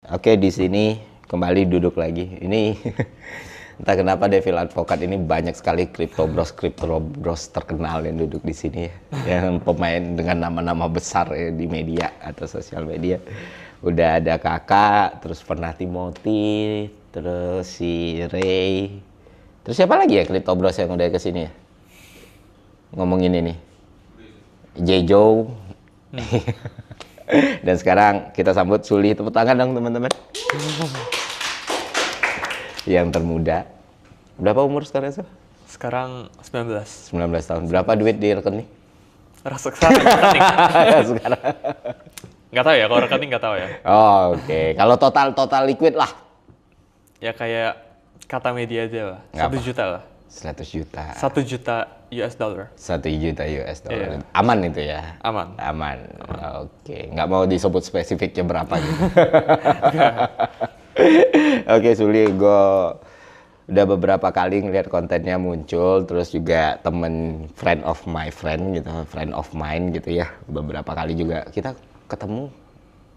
Oke, di sini kembali duduk lagi. Ini entah kenapa Devil Advocat ini banyak sekali kripto bros terkenal yang duduk di sini ya. Yang pemain dengan nama-nama besar ya, di media atau sosial media. Udah ada Kakak, terus pernah Timothy, terus si Ray. Terus siapa lagi ya kripto bros yang udah kesini ya? Ngomongin ini. Jejo. Dan sekarang kita sambut Suli, tepuk tangan dong teman-teman. Yang termuda. Berapa umur sekarang, Sul? Sekarang 19. 19 tahun. Berapa duit di rekening? Rasa sekarang rekening. Sekarang. Nggak tahu ya, kalau rekening nggak tahu ya. Oh, oke. Kalau total liquid lah. Ya kayak kata media aja lah. Nggak 1 juta lah. 100 juta. 1 juta US dollar. 1 juta US dollar. Iya. Aman itu ya? Aman. Aman. Oke. Nggak mau disebut spesifiknya berapa gitu. Oke, Suli, gue udah beberapa kali ngeliat kontennya muncul, terus juga temen friend of my friend gitu, friend of mine gitu ya. Beberapa kali juga kita ketemu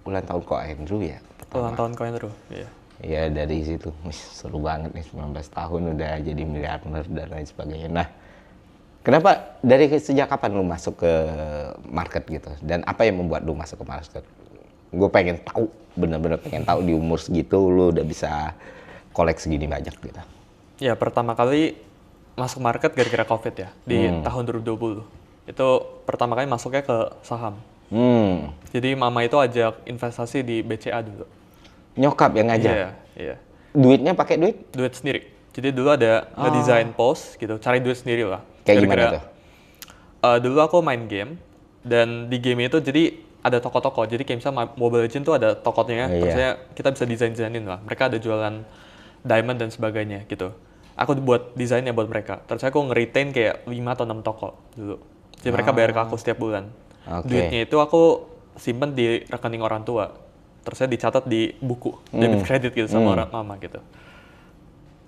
ulang tahun Ko Andrew ya. Ulang tahun koin terus. Iya. Iya, dari situ. Wih, seru banget nih, 19 tahun udah jadi miliarder dan lain sebagainya. Nah, kenapa sejak kapan lu masuk ke market gitu? Dan apa yang membuat lu masuk ke market? Gue pengen tahu, bener-bener pengen tahu di umur segitu lu udah bisa kolek segini banyak gitu. Ya, pertama kali masuk market gara-gara COVID ya, di tahun 2020. Itu pertama kali masuknya ke saham. Jadi mama itu ajak investasi di BCA dulu. Nyokap yang ngajak? Iya, iya. Duitnya pakai duit? Duit sendiri. Jadi dulu ada ngedesain post gitu, cari duit sendiri lah. Kayak gimana tuh? Dulu aku main game, dan di game itu jadi ada toko-toko. Jadi kayak misalnya Mobile Legends tuh ada tokonya, terusnya kita bisa desain-desainin lah. Mereka ada jualan diamond dan sebagainya gitu. Aku buat desainnya buat mereka. Terus aku nge-retain kayak 5 atau 6 toko dulu. Jadi mereka bayar ke aku setiap bulan. Duitnya itu aku simpen di rekening orang tua. Terusnya dicatat di buku, debit credit gitu sama orang mama gitu.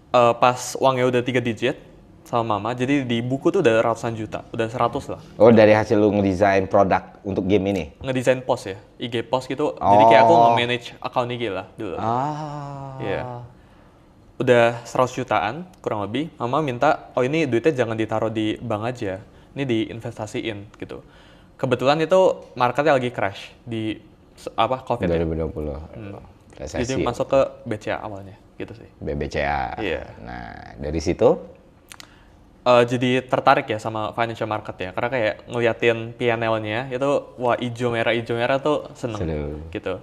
Pas uangnya udah 3 digit sama mama, jadi di buku tuh udah ratusan juta, udah 100 lah. Oh, dari hasil lu ngedesain produk untuk game ini? Ngedesain post ya, IG post gitu. Jadi kayak aku nge-manage account IG lah dulu. Iya. Udah 100 jutaan kurang lebih. Mama minta, oh ini duitnya jangan ditaruh di bank aja, ini diinvestasiin gitu. Kebetulan itu marketnya lagi crash di COVID 2020. ya. Jadi masuk ke BCA awalnya gitu sih. BBCA. Iya. Nah, dari situ jadi tertarik ya sama financial market ya, karena kayak ngeliatin P&L-nya itu wah hijau merah tuh seneng. Gitu.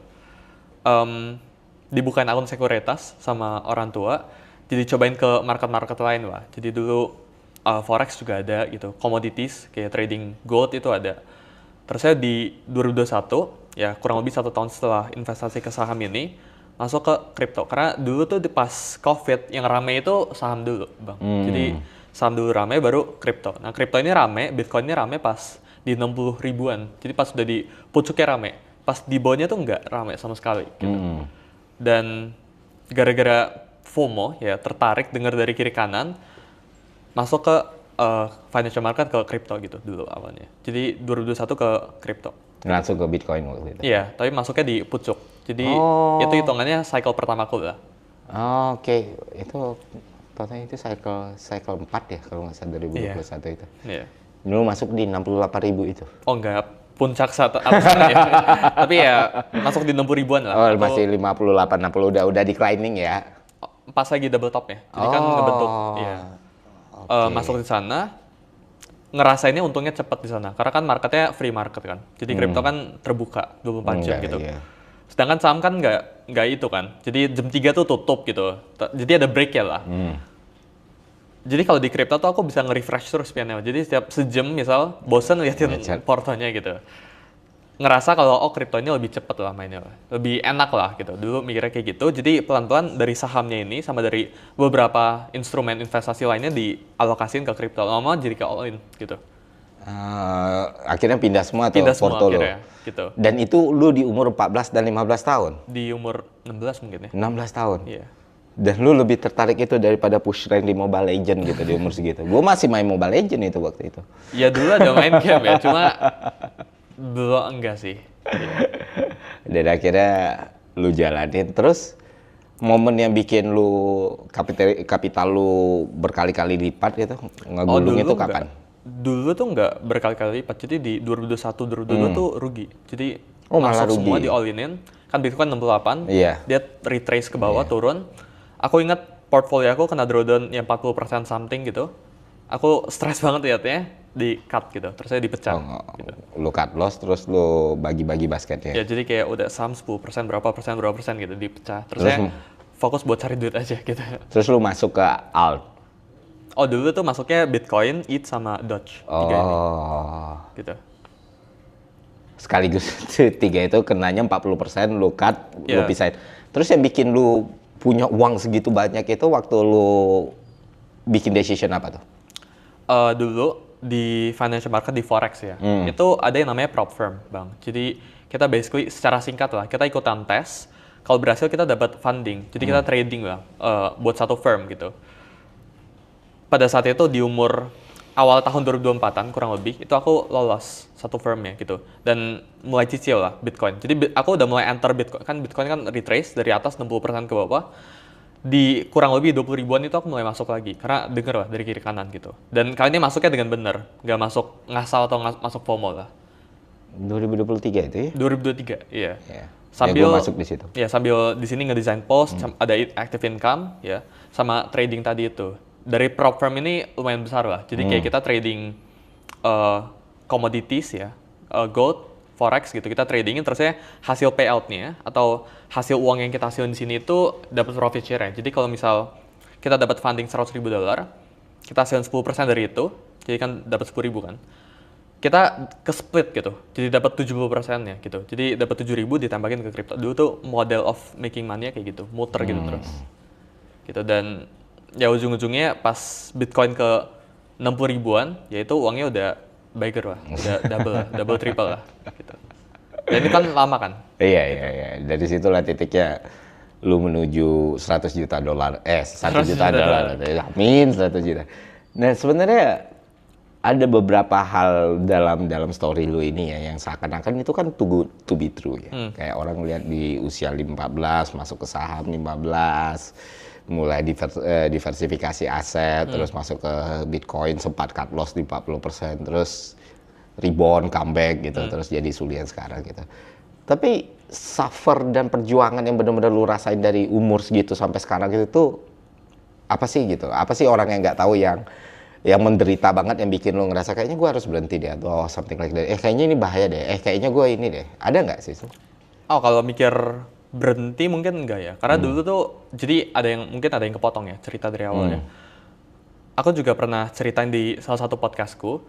Dibukain akun sekuritas sama orang tua, jadi cobain ke market lain lah. Jadi dulu forex juga ada gitu, commodities kayak trading gold itu ada. Terus saya di 2021 ya kurang lebih 1 tahun setelah investasi ke saham ini masuk ke kripto, karena dulu tuh pas COVID yang rame itu saham dulu bang. Jadi saham dulu rame baru kripto. Nah kripto ini rame, Bitcoin ini rame pas di 60 ribuan. Jadi pas udah di pucuknya rame, pas di bawahnya tuh nggak rame sama sekali gitu. Dan gara-gara FOMO ya, tertarik dengar dari kiri kanan, masuk ke financial market, ke kripto gitu dulu awalnya. Jadi 2021 ke kripto. langsung ke Bitcoin waktu itu? Iya, tapi masuknya di pucuk. Jadi itu hitungannya cycle pertamaku lah. Oke. Itu totalnya itu cycle 4 ya kalau nggak salah 2021 itu. Iya. Dulu masuk di 68.000 itu. Oh enggak, puncak saat ya. Tapi ya masuk di 60 ribuan lah. Oh, masih 58, 60 udah declining ya. Pas lagi double top ya. Jadi kan ngebentuk ya. Masuk di sana, ngerasainnya untungnya cepat di sana. Karena kan marketnya free market kan. Jadi kripto kan terbuka 24 jam gitu. Iya. Sedangkan saham kan nggak itu kan. Jadi jam 3 tuh tutup gitu. Jadi ada break ya lah. Jadi kalau di kripto tuh aku bisa nge-refresh terus P&L. Jadi setiap sejam misal bosen liatin portonya gitu. Ngerasa kalau kripto ini lebih cepet lah mainnya, lebih enak lah gitu. Dulu mikirnya kayak gitu. Jadi pelan-pelan dari sahamnya ini sama dari beberapa instrumen investasi lainnya dialokasiin ke kripto. Lama-lama jadi ke all in gitu. Akhirnya pindah semua tuh porto lo. Gitu. Dan itu lu di umur 14 dan 15 tahun? Di umur 16 mungkin ya. 16 tahun? Iya. Dan lu lebih tertarik itu daripada push rank di Mobile Legends gitu di umur segitu? Gue masih main Mobile Legends itu waktu itu. Ya dulu ada main game ya, cuma belum enggak sih. Dan akhirnya lu jalanin. Terus momen yang bikin lu kapital lu berkali-kali lipat gitu, ngegulung itu kapan? Dulu tuh nggak berkali-kali lipat, jadi di 2021, 2022 tuh rugi. Jadi Malah masuk rugi. semua di all-in, kan Bitcoin 68, Iya. dia retrace ke bawah, turun. Aku ingat portfolio aku kena drawdown yang 40% something gitu. Aku stres banget liatnya, di cut gitu, terus saya dipecat. Gitu. Lu cut loss, terus lu bagi-bagi basketnya. Ya jadi kayak udah saham 10%, berapa persen gitu, dipecah. Terus saya fokus buat cari duit aja gitu. Terus lu masuk ke alt. Oh dulu tuh masuknya Bitcoin, ETH, sama Doge. Tiga ini. Gitu. Sekaligus tiga itu kenanya 40%, lu cut, lu Iya. pisahin. Terus yang bikin lu punya uang segitu banyak itu waktu lu bikin decision apa tuh? Dulu di financial market, di forex ya, itu ada yang namanya prop firm, Bang. Jadi kita basically secara singkat lah, kita ikutan tes. Kalau berhasil kita dapat funding. Jadi kita trading lah buat satu firm gitu. Pada saat itu di umur awal tahun 2024-an kurang lebih, itu aku lolos satu firmnya gitu. Dan mulai cicil lah Bitcoin. Jadi aku udah mulai enter Bitcoin. Kan Bitcoin kan retrace dari atas 60% ke bawah. Di kurang lebih 20 ribuan itu aku mulai masuk lagi. Karena denger lah dari kiri kanan gitu. Dan kali ini masuknya dengan benar. Nggak masuk ngasal atau masuk FOMO lah. 2023 itu ya? 2023, iya. Ya. Sambil Ya, gua masuk di situ. Ya, sambil di sini ngedesain post, ada active income ya, sama trading tadi itu. Dari prop firm ini lumayan besar lah. Jadi kayak kita trading commodities ya, gold, forex gitu. Kita tradingin terusnya hasil payout-nya atau hasil uang yang kita hasilin di sini itu dapat profit share ya. Jadi kalau misal kita dapat funding $100.000, kita hasilin 10% dari itu, jadi kan dapat 10.000 kan. Kita ke split gitu, jadi dapat 70%-nya gitu. Jadi dapat 7.000 ditambahin ke kripto. Dulu tuh model of making money kayak gitu, muter gitu terus. Gitu, dan ya ujung-ujungnya pas Bitcoin ke 60 ribuan, yaitu uangnya udah bigger lah, udah double triple lah gitu. Dan ini kan lama kan? Iya. Dari situlah titiknya lu menuju 100 juta dolar. 1 juta dolar. Amin, 100 juta. Nah, sebenarnya ada beberapa hal dalam story lu ini ya yang seakan-akan itu kan to be true ya. Kayak orang lihat di usia 14 masuk ke saham 15, mulai diversifikasi aset, terus masuk ke Bitcoin, sempat cut loss di 40%, terus rebound, comeback gitu, terus jadi sulian sekarang gitu. Tapi suffer dan perjuangan yang benar-benar lu rasain dari umur segitu sampai sekarang gitu tuh apa sih gitu? Apa sih orang yang nggak tahu yang menderita banget yang bikin lo ngerasa kayaknya gue harus berhenti deh atau something like that. Kayaknya ini bahaya deh. Kayaknya gue ini deh. Ada nggak sih? Oh, kalau mikir berhenti mungkin enggak ya. Karena dulu tuh jadi mungkin ada yang kepotong ya cerita dari awalnya. Aku juga pernah ceritain di salah satu podcastku.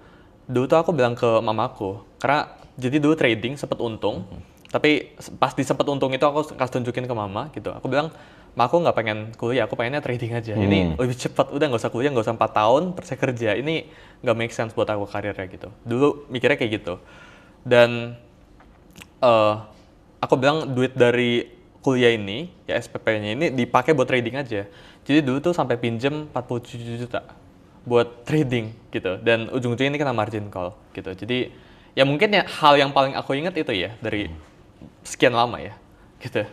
Dulu tuh aku bilang ke mamaku, karena jadi dulu trading sempet untung. Tapi pas di sempet untung itu aku kasih tunjukin ke mama gitu. Aku bilang, "Ma, aku nggak pengen kuliah, aku pengennya trading aja. Ini lebih cepat, udah nggak usah kuliah, nggak usah 4 tahun, terus saya kerja. Ini nggak make sense buat aku karirnya gitu." Dulu mikirnya kayak gitu. Dan aku bilang duit dari kuliah ini, ya SPP-nya ini dipakai buat trading aja. Jadi dulu tuh sampai pinjem 47 juta buat trading gitu. Dan ujung-ujungnya ini kena margin call gitu. Jadi ya mungkin ya hal yang paling aku ingat itu ya dari sekian lama ya gitu.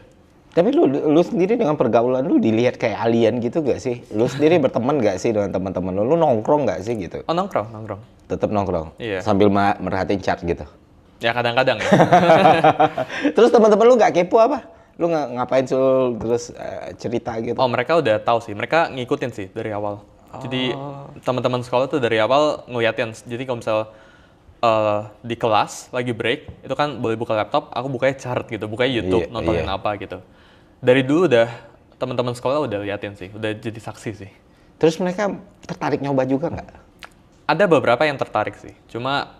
Tapi lu sendiri dengan pergaulan lu dilihat kayak alien gitu gak sih? Lu sendiri berteman gak sih dengan teman-teman lu? Lu nongkrong gak sih gitu? Oh, nongkrong. Tetap nongkrong? Iya. Sambil merhatiin chart gitu? Ya kadang-kadang ya. Terus teman-teman lu gak kepo apa? Lu ngapain terus cerita gitu? Oh, mereka udah tahu sih. Mereka ngikutin sih dari awal. Jadi teman-teman sekolah tuh dari awal ngeliatin. Jadi kalau misal di kelas lagi break, itu kan boleh buka laptop, aku bukanya chart gitu, bukanya YouTube, nontonin apa gitu. Dari dulu udah teman-teman sekolah udah liatin sih, udah jadi saksi sih. Terus mereka tertarik nyoba juga nggak? Ada beberapa yang tertarik sih, cuma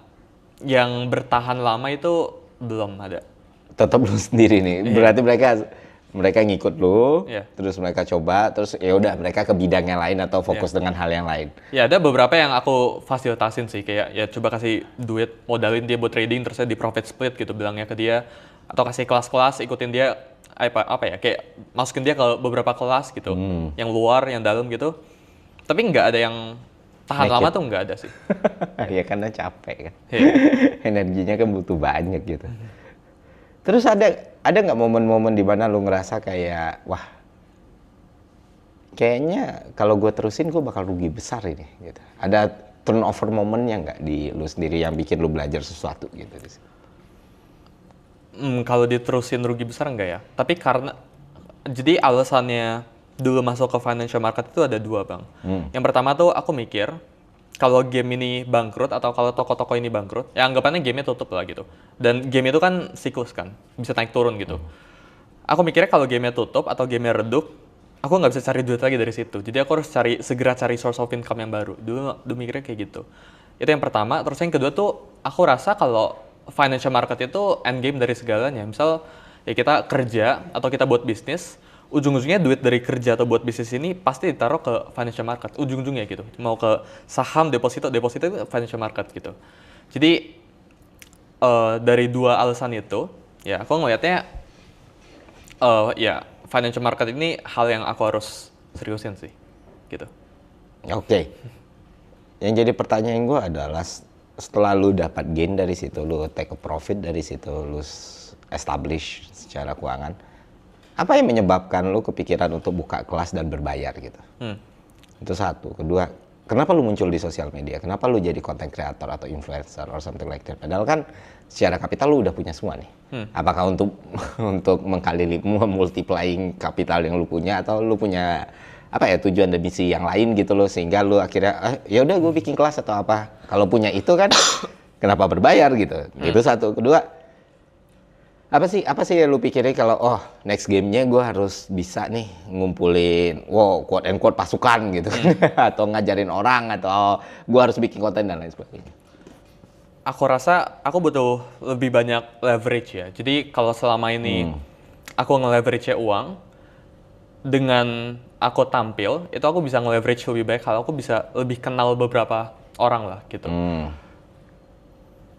yang bertahan lama itu belum ada. Tetap lu sendiri nih, berarti mereka ngikut lu, Iya. terus mereka coba, terus ya udah mereka ke bidang yang lain atau fokus dengan hal yang lain. Ya ada beberapa yang aku fasilitasin sih, kayak ya coba kasih duit, modalin dia buat trading, terus di profit split gitu bilangnya ke dia, atau kasih kelas-kelas, ikutin dia apa ya, kayak masukin dia ke beberapa kelas gitu, yang luar, yang dalam gitu. Tapi nggak ada yang tahan lama tuh nggak ada sih. Ya karena capek kan, Iya. energinya kan butuh banyak gitu. Terus ada nggak momen-momen di mana lu ngerasa kayak wah kayaknya kalau gue terusin gue bakal rugi besar ini gitu. Ada turnover momennya nggak di lu sendiri yang bikin lu belajar sesuatu gitu? Kalau diterusin rugi besar enggak ya? Tapi karena jadi alasannya dulu masuk ke financial market itu ada dua, Bang. Yang pertama tuh aku mikir kalau game ini bangkrut atau kalau toko-toko ini bangkrut, ya anggapannya gamenya tutup lah gitu. Dan game itu kan siklus kan, bisa naik turun gitu. Aku mikirnya kalau gamenya tutup atau gamenya redup, aku nggak bisa cari duit lagi dari situ. Jadi aku harus segera cari source of income yang baru. Dulu mikirnya kayak gitu. Itu yang pertama. Terus yang kedua tuh aku rasa kalau financial market itu end game dari segalanya. Misal ya kita kerja atau kita buat bisnis, ujung-ujungnya duit dari kerja atau buat bisnis ini pasti ditaruh ke financial market, ujung-ujungnya gitu. Mau ke saham, deposito itu financial market gitu. Jadi dari dua alasan itu, ya aku ngelihatnya ya financial market ini hal yang aku harus seriusin sih, gitu. Oke. Yang jadi pertanyaan gue adalah setelah lu dapat gain dari situ, lu take a profit dari situ, lu establish secara keuangan, apa yang menyebabkan lu kepikiran untuk buka kelas dan berbayar gitu? Itu satu. Kedua, kenapa lu muncul di sosial media? Kenapa lu jadi content creator atau influencer or something like that? Padahal kan secara kapital lu udah punya semua nih. Apakah untuk multiplying kapital yang lu punya, atau lu punya apa ya tujuan dan misi yang lain gitu loh, sehingga lu akhirnya ya udah gue bikin kelas atau apa? Kalau punya itu kan kenapa berbayar gitu? Itu satu. Kedua, apa sih yang lu pikirin kalau next game-nya gue harus bisa nih ngumpulin quote and quote pasukan gitu atau ngajarin orang, atau gue harus bikin konten dan lain sebagainya. Aku rasa aku butuh lebih banyak leverage ya. Jadi kalau selama ini aku nge-leverage uang, dengan aku tampil itu aku bisa nge-leverage lebih baik kalau aku bisa lebih kenal beberapa orang lah gitu.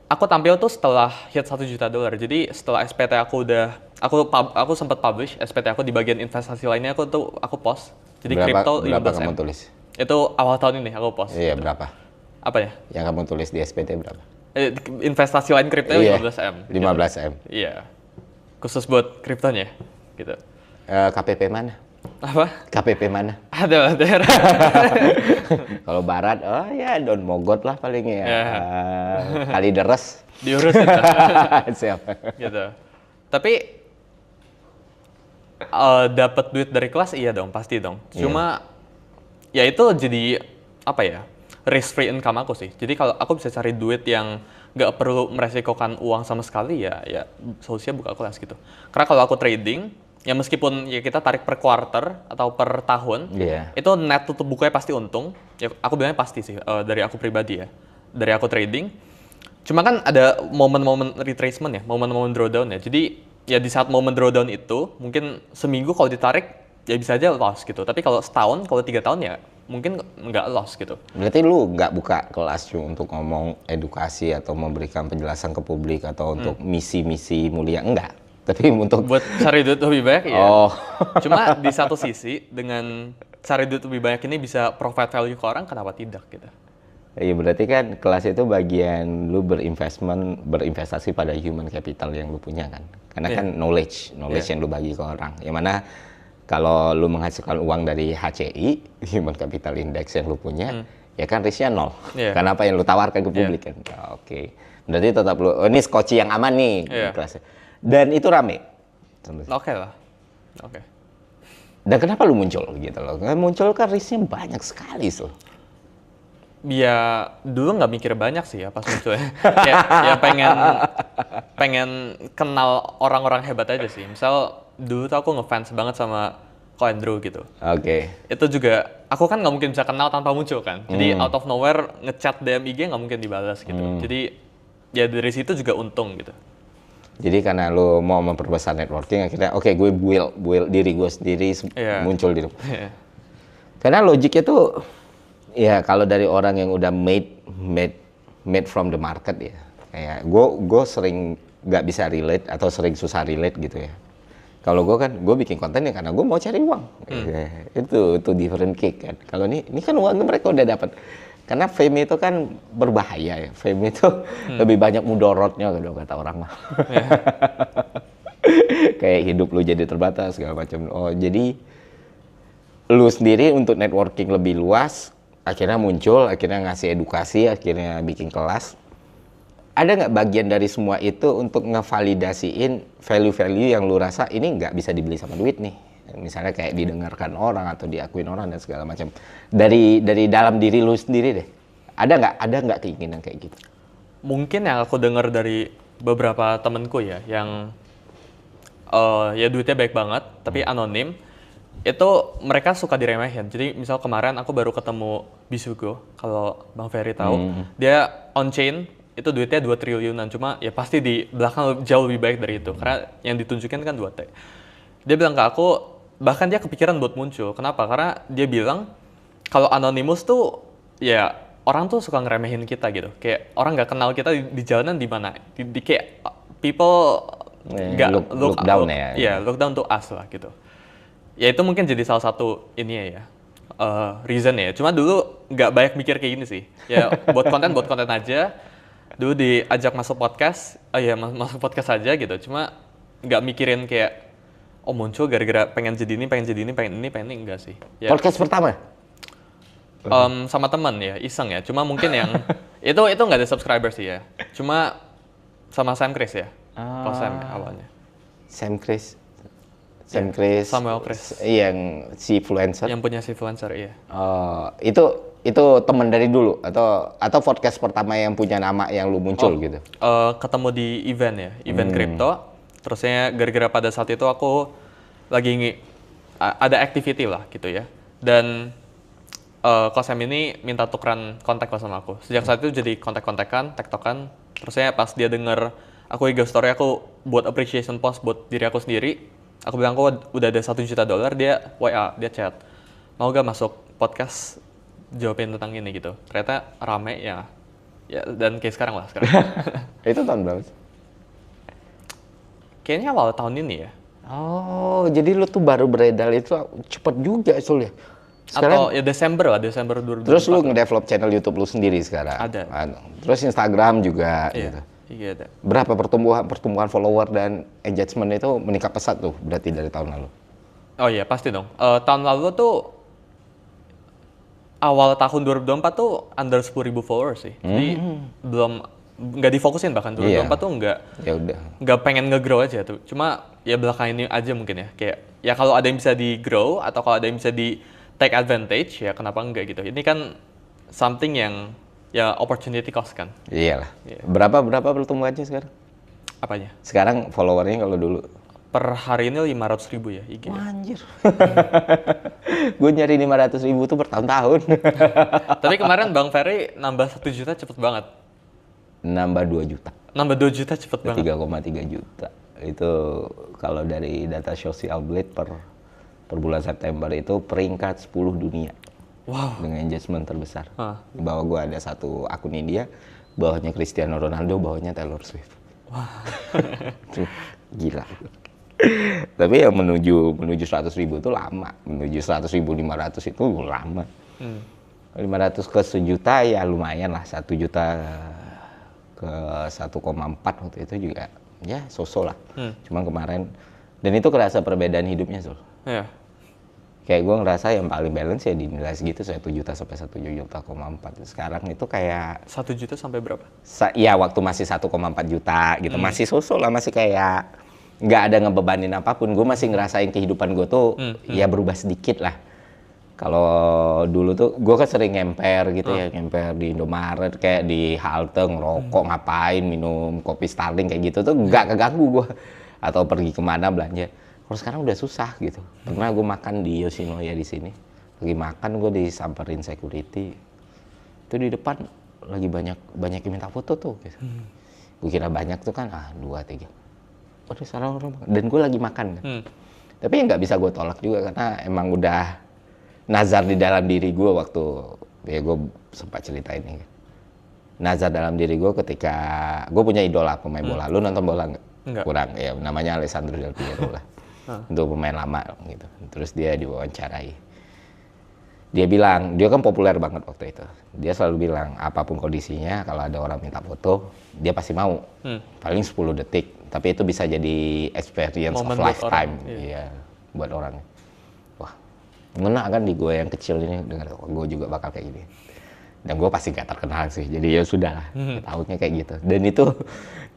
Aku tampil tuh setelah hit $1 juta. Jadi setelah SPT aku udah, aku sempat publish SPT aku di bagian investasi lainnya, aku post. Jadi crypto 15M. Berapa kamu tulis? Itu awal tahun ini aku post. Iya, gitu. Berapa? Apa ya? Yang kamu tulis di SPT berapa? Investasi lain crypto 15M. 15M. Gitu. Iya. Khusus buat kriptonya gitu. KPP mana? Apa? KPP mana? Ada daerah. Kalau barat, ya Don Mogot lah paling ya. Kali deres. Diurus itu. Siap. Gitu. Tapi dapat duit dari kelas iya dong, pasti dong. Cuma ya itu jadi apa ya? Risk free income aku sih. Jadi kalau aku bisa cari duit yang nggak perlu meresikokan uang sama sekali, ya solusinya buka kelas gitu. Karena kalau aku trading, ya meskipun ya kita tarik per quarter atau per tahun, itu net tutup bukanya pasti untung. Ya aku bilangnya pasti sih dari aku pribadi ya. Dari aku trading. Cuma kan ada momen-momen retracement ya, momen-momen drawdown ya. Jadi ya di saat momen drawdown itu mungkin seminggu kalau ditarik ya bisa aja loss gitu. Tapi kalau setahun, kalau 3 tahun ya mungkin nggak loss gitu. Berarti lu nggak buka kelas untuk ngomong edukasi atau memberikan penjelasan ke publik atau untuk misi-misi mulia, enggak? Tapi untuk buat cari duit lebih banyak ya. Cuma di satu sisi dengan cari duit lebih banyak ini bisa provide value ke orang, kenapa tidak gitu? Iya, berarti kan kelas itu bagian lu berinvestasi pada human capital yang lu punya kan. Karena kan knowledge yang lu bagi ke orang. Yang mana kalau lu menghasilkan uang dari HCI, human capital index yang lu punya, ya kan risknya 0. Karena apa yang lu tawarkan ke publik kan. Oke. Berarti tetap lu, ini skoci yang aman nih kelasnya. Dan itu rame. Oke lah. Oke. Dan kenapa lu muncul gitu loh? Muncul kan risknya banyak sekali tuh. Ya dulu nggak mikir banyak sih ya pas muncul ya. ya pengen kenal orang-orang hebat aja sih. Misal dulu tuh aku ngefans banget sama Ko Andrew gitu. Oke. Itu juga aku kan nggak mungkin bisa kenal tanpa muncul kan. Jadi out of nowhere ngechat DM IG nggak mungkin dibalas gitu. Jadi ya dari situ juga untung gitu. Jadi karena lu mau memperbesar networking, akhirnya gue build diri gue sendiri muncul di Karena logiknya tuh ya kalau dari orang yang udah made from the market ya, kayak gue sering nggak bisa relate atau sering susah relate gitu ya. Kalau gue bikin konten ya karena gue mau cari uang. Itu different cake kan. Kalau ini kan uangnya mereka udah dapat. Karena fame itu kan berbahaya ya. Fame itu lebih banyak mudorotnya kalau kata orang mah. Kayak hidup lu jadi terbatas segala macam. Oh, jadi lu sendiri untuk networking lebih luas, akhirnya muncul, akhirnya ngasih edukasi, akhirnya bikin kelas. Ada nggak bagian dari semua itu untuk ngevalidasiin value-value yang lu rasa ini nggak bisa dibeli sama duit nih? Misalnya kayak didengarkan orang atau diakuin orang dan segala macam. Dari dalam diri lu sendiri deh. Ada nggak keinginan kayak gitu? Mungkin yang aku dengar dari beberapa temenku ya, yang ya duitnya baik banget, tapi anonim, itu mereka suka diremehin. Jadi misal kemarin aku baru ketemu Bisugo, kalau Bang Ferry tahu, dia on chain itu duitnya 2 triliunan, cuma ya pasti di belakang jauh lebih baik dari itu, karena yang ditunjukin kan 2T. Dia bilang ke aku, bahkan dia kepikiran buat muncul. Kenapa? Karena dia bilang kalau anonymous tuh ya orang tuh suka ngeremehin kita gitu. Kayak orang nggak kenal kita di jalanan di mana. Di kayak people nggak look down ya. Iya, look down to us lah gitu. Ya itu mungkin jadi salah satu ini ya, reason ya. Cuma dulu nggak banyak mikir kayak gini sih. Ya buat konten aja. Dulu diajak masuk podcast, masuk podcast aja gitu. Cuma nggak mikirin kayak oh muncul gara-gara pengen jadi ini, pengen ini, enggak sih. Ya, Podcast pertama? sama teman ya, iseng ya. Cuma mungkin yang itu nggak ada subscriber sih ya. Cuma sama Sam Chris ya. Kalau Sam ya, awalnya. Sam Chris. Samuel Chris. Yang si influencer. Yang punya si influencer, iya. Itu teman dari dulu atau podcast pertama yang punya nama yang lu muncul gitu. Ketemu di event ya, event crypto. Terusnya gara-gara pada saat itu aku lagi ada activity lah gitu ya. Dan Kosem ini minta tukeran kontak lah sama aku. Sejak saat itu jadi kontak-kontakan, tektokan. Terusnya pas dia denger aku IG story, aku buat appreciation post buat diri aku sendiri. Aku bilang aku udah ada $1 juta, dia WA, dia chat. Mau gak masuk podcast jawabin tentang ini gitu. Ternyata rame ya dan kayak sekarang lah sekarang. Itu tahun berapa sih? Kayaknya awal tahun ini ya. Oh, jadi lu tuh baru beredar itu cepet juga soalnya. Atau ya Desember 2024. Terus lu ngedevelop channel YouTube lu sendiri sekarang? Ada. Terus Instagram juga Iya, gitu. iya ada. Berapa pertumbuhan follower dan engagement itu meningkat pesat tuh berarti dari tahun lalu? Oh iya pasti dong. Tahun lalu tuh awal tahun 2024 tuh under 10.000 followers sih. Jadi nggak difokusin, bahkan 2024 tuh nggak pengen nge-grow aja tuh. Cuma ya belakangan ini aja mungkin ya. Kayak ya kalau ada yang bisa di-grow atau kalau ada yang bisa di take advantage ya kenapa enggak gitu. Ini kan something yang ya opportunity cost kan. Iyalah. Yeah. Berapa pertumbuhannya sekarang? Apanya? Sekarang followernya kalau dulu? Per hari ini 500.000 ya IG. Wah, anjir. Gue nyari 500.000 tuh bertahun-tahun. Tapi kemarin Bang Ferry nambah 1 juta cepet banget. Nambah 2 juta. Nambah 2 juta cepet banget. 3,3 juta. Itu kalau dari data Social Blade per bulan September itu peringkat 10 dunia. Wow. Dengan engagement terbesar. Di bawah gue ada satu akun India, bawahnya Cristiano Ronaldo, bawahnya Taylor Swift. Wah. Gila. Tapi yang menuju 100.000 itu lama. Menuju 100.000, 500 itu lama. 500 ke 1 juta ya lumayan lah. 1 juta ke 1,4 waktu itu juga ya so-so lah. Cuma kemarin, dan itu kerasa perbedaan hidupnya Sul. Iya. Kayak gue ngerasa yang paling balance ya dinilai segitu 1 juta sampai 1,4 juta. Sekarang itu kayak 1 juta sampai berapa? Ya waktu masih 1,4 juta gitu, masih sosok lah, masih kayak nggak ada ngebebanin apapun. Gue masih ngerasain kehidupan gue tuh ya berubah sedikit lah. Kalau dulu tuh gue kan sering ngemper gitu ya, ngemper di Indomaret, kayak di halte ngerokok, ngapain, minum kopi Starling kayak gitu tuh nggak keganggu gue. Atau pergi kemana belanja. Kalau sekarang udah susah gitu. Pernah gue makan di Yoshinoya di sini. Lagi makan gue disamperin security. Itu di depan lagi banyak yang minta foto tuh. Gitu. Gue kira banyak tuh kan, 2, 3. Waduh salah orang. Dan gue lagi makan kan. Tapi nggak bisa gue tolak juga karena emang udah nazar di dalam diri gue waktu ya gue sempat cerita ini. Nazar dalam diri gue ketika gue punya idola pemain bola. Lu nonton bola nggak? Enggak. Kurang ya, namanya Alessandro Del Piero lah. Untuk pemain lama gitu. Terus dia diwawancarai. Dia bilang, dia kan populer banget waktu itu. Dia selalu bilang, apapun kondisinya, kalau ada orang minta foto, dia pasti mau. Paling 10 detik, Tapi itu bisa jadi experience Momen of buat lifetime, orang, iya. iya, buat orang. Wah, ngena kan di gue yang kecil ini, dengar gue juga bakal kayak gini. Dan gue pasti gak terkenal sih, jadi ya sudah lah, tahunnya kayak gitu. Dan itu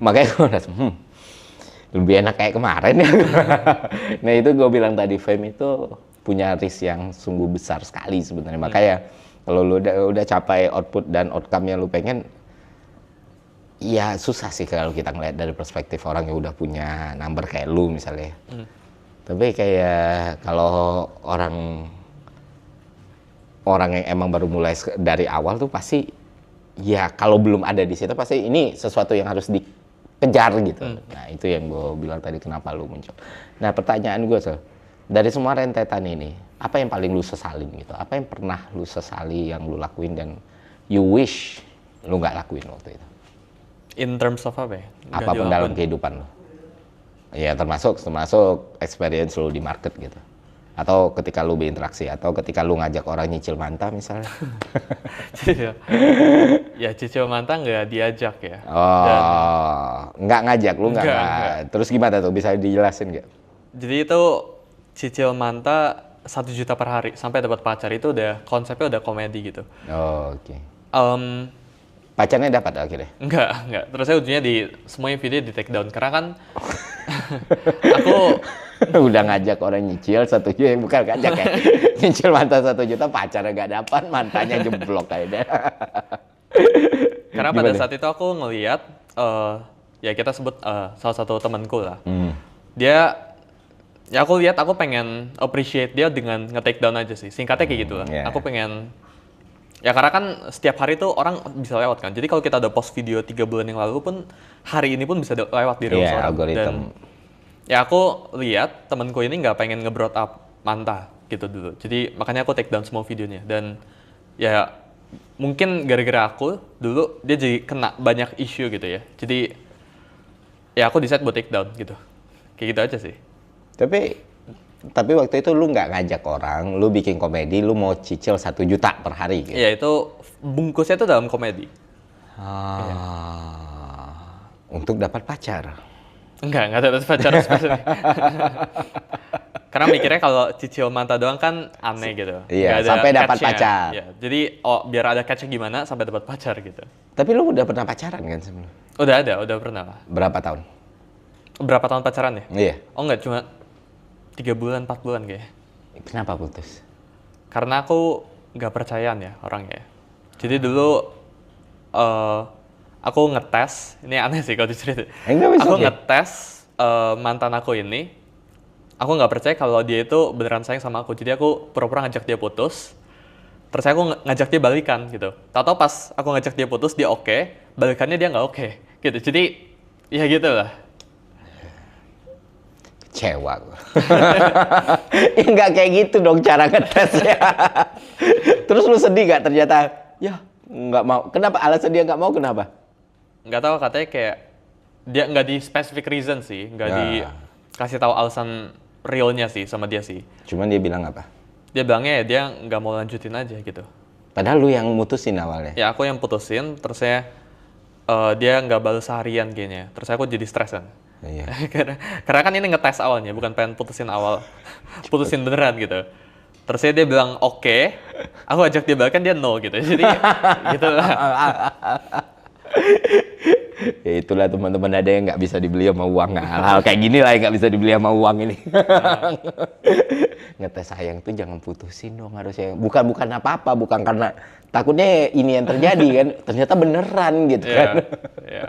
makanya gue udah, lebih enak kayak kemarin ya. Nah itu gue bilang tadi, fame itu punya risk yang sungguh besar sekali sebenarnya. Makanya kalau lu udah capai output dan outcome yang lu pengen, ya susah sih kalau kita ngeliat dari perspektif orang yang udah punya number kayak lu misalnya. Tapi kayak kalau orang yang emang baru mulai dari awal tuh pasti, ya kalau belum ada di situ pasti ini sesuatu yang harus dikejar gitu. Nah itu yang gue bilang tadi, kenapa lu muncul. Nah pertanyaan gue tuh, dari semua rentetan ini, apa yang paling lu sesalin gitu? Apa yang pernah lu sesali yang lu lakuin dan you wish lu nggak lakuin waktu itu? In terms of apa ya? Nggak Apapun dilakuin. dalam kehidupan lo. Ya termasuk experience lo di market gitu. Atau ketika lu berinteraksi, atau ketika lu ngajak orang nyicil manta misalnya. Ya cicil manta nggak diajak ya. Oh, nggak ngajak, lu nggak. Enggak. Terus gimana tuh, bisa dijelasin nggak? Jadi itu cicil manta 1 juta per hari sampai dapat pacar, itu udah konsepnya udah komedi gitu. Oh, oke. Em, Pacarnya dapat akhirnya? enggak. Terus saya ujungnya di semuanya video di take down karena kan aku Udah ngajak orang nyicil 1 juta, bukan ngajak ya. Nyicil manta 1 juta, pacarnya nggak dapat, mantanya jeblok kayaknya. karena pada Gimana? saat itu aku ngelihat ya kita sebut salah satu temanku lah. Hmm. Dia ya aku lihat, aku pengen appreciate dia dengan nge-take down aja sih. Singkatnya kayak gitu lah. Yeah. Aku pengen, ya karena kan setiap hari tuh orang bisa lewat kan. Jadi kalau kita udah post video 3 bulan yang lalu pun, hari ini pun bisa lewat di reels Iya, orang. algoritma. Dan ya aku lihat temanku ini nggak pengen nge-brought up manta gitu dulu. Jadi makanya aku take down semua videonya. Dan ya mungkin gara-gara aku dulu dia jadi kena banyak isu gitu ya. Jadi ya aku decide buat take down gitu. Kayak gitu aja sih. Tapi waktu itu lu nggak ngajak orang, lu bikin komedi, lu mau cicil 1 juta per hari gitu. Ya itu bungkusnya itu dalam komedi. Untuk dapat pacar. Enggak ada pacar spesifik. Karena mikirnya kalau cicil manta doang kan aneh gitu. Iya, Nggak ada sampai dapat catch-nya. pacar. Ya, jadi biar ada catch-nya gimana sampai dapat pacar gitu. Tapi lu udah pernah pacaran kan sebelum? Udah pernah lah. Berapa tahun? Berapa tahun pacaran ya? Iya. Oh enggak, cuma 3 bulan, 4 bulan kayaknya. Kenapa putus? Karena aku nggak percayaan ya orangnya. Jadi dulu aku ngetes, ini aneh sih kalau diceritain. Enggak, bisa Aku oke. ngetes mantan aku ini, aku nggak percaya kalau dia itu beneran sayang sama aku. Jadi aku pura-pura ngajak dia putus, terus aku ngajak dia balikan gitu. Tahu-tahu pas aku ngajak dia putus, dia oke, balikannya dia nggak oke gitu. Jadi ya gitu lah. Kecewa gua. Ya nggak kayak gitu dong cara ngetesnya. Terus lu sedih nggak ternyata? Ya nggak mau. Kenapa? Alasan dia nggak mau kenapa? Nggak tahu, katanya kayak dia nggak di specific reason sih, nggak Nah. dikasih tahu alasan realnya sih sama dia sih. Cuman dia bilang apa? Dia bilangnya ya dia nggak mau lanjutin aja gitu. Padahal lu yang mutusin awalnya. Ya aku yang putusin, terus saya dia nggak balas seharian kayaknya. Terus aku jadi stres kan. Iya. karena kan ini ngetes awalnya, bukan pengen putusin awal, putusin beneran gitu. Terus dia bilang oke, aku ajak dia balikan, dia no gitu. Jadi gitu lah. Ya itulah teman-teman, ada yang nggak bisa dibeli sama uang. Nah, hal-hal kayak gini lah yang nggak bisa dibeli sama uang ini. Ngetes sayang tuh jangan putusin dong harusnya. Bukan apa-apa, bukan karena takutnya ini yang terjadi kan. Ternyata beneran gitu kan. Iya.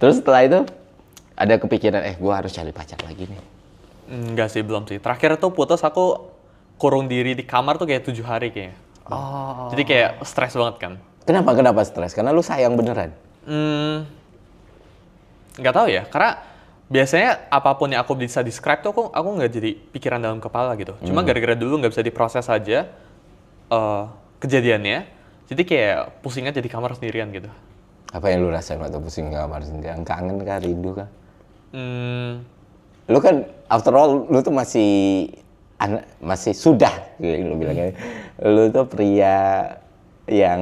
Terus setelah itu ada kepikiran, gua harus cari pacar lagi nih. Enggak sih, belum sih. Terakhir tuh putus aku kurung diri di kamar tuh kayak 7 hari kayaknya. Oh. Jadi kayak stres banget kan. Kenapa stres? Karena lu sayang beneran. Nggak tahu ya, karena biasanya apapun yang aku bisa describe tuh aku nggak jadi pikiran dalam kepala gitu. Cuma gara-gara dulu nggak bisa diproses aja kejadiannya, jadi kayak pusing aja di kamar sendirian gitu. Apa yang lu rasain waktu pusing kamar sendirian? Kangen kah? Rindu kah? Hmm, Lu kan after all lu tuh masih sudah kayak lu bilangnya. Lu tuh pria yang